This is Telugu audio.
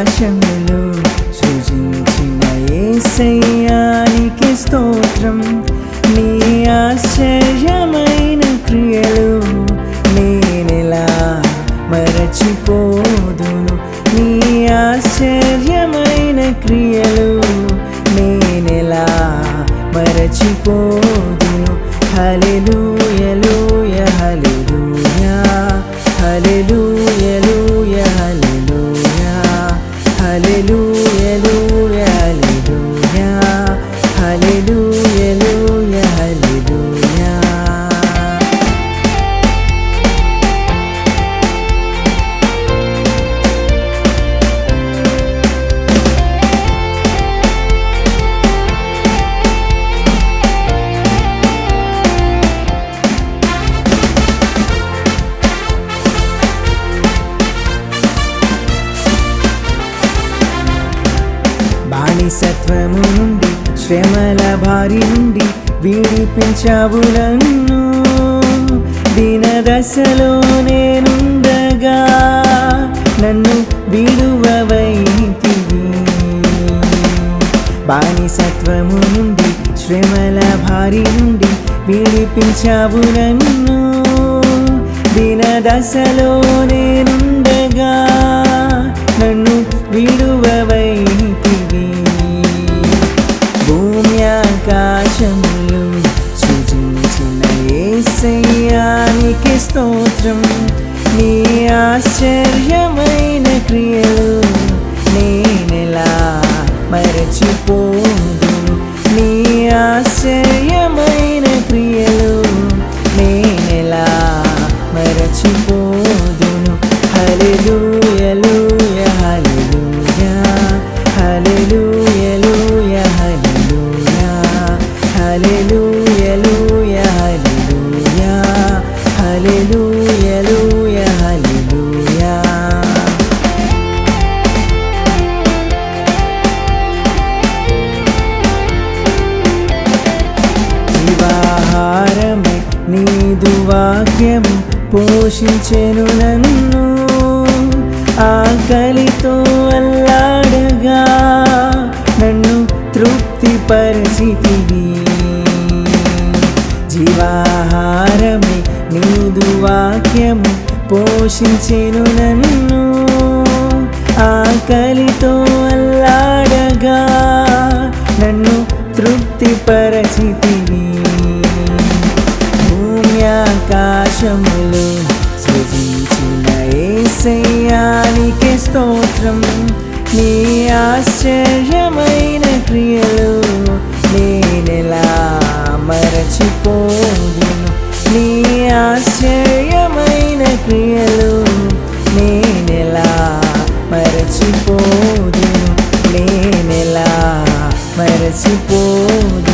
ఆకాశములు సృజించిన యేసయ్యానికి స్తోత్రం. నీ ఆశ్చర్యమైన క్రియలు నేనెలా మరచిపోదును. నీ ఆశ్చర్యమైన క్రియలు నేనెలా మరచిపోదును. హల్లెలూయా హల్లెలూయా హల్లెలూయా హల్లెలూయా హల్లెలూయా హల్లెలూయా హల్లెలూయా హల్లెలూయా. బానిసత్వము నుండి శ్రమల భారి నుండి విడిపించావు నన్ను. దీనదశలో నేనుండగా నన్ను విడువవైతివి. బానిసత్వము నుండి శ్రమల భారి నుండి విడిపించావు నన్ను. దీనదశలో నేనుండగా నన్ను విడువవైతివి. భూమి ఆకాశములు సృజించిన యేసయ్యానికి స్తోత్రం. నీ ఆశ్చర్యమైన క్రియలు నేనెలా మరచిపోదును. నీ ఆశ్చర్యమైన క్రియలు నేనెలా మరచిపోదును. హల్లెలూయా హల్లెలూయా హల్లెలూయా హల్లెలూయా హల్లెలూయా హల్లెలూయా హల్లెలూయా. జీవాహారమే నీదు వాక్యము పోషించెను నన్ను. ఆకలితో అల్లాడగా నన్ను తృప్తిపరిచితివి. జీవాహారమే నీదు వాక్యము పోషించెను నన్ను. ఆకలితో అల్లాడగా నన్ను తృప్తిపరిచితివి. భూమి ఆకాశములు సృజించిన యేసయ్యానికి స్తోత్రం. నీ ఆశ్చర్యమైన క్రియలు నేనెలా మరచిపోదును. నీ ఆశ్చర్యమైన క్రియలు నేనెలా మరచిపోదును. నేనెలా మరచిపోదును.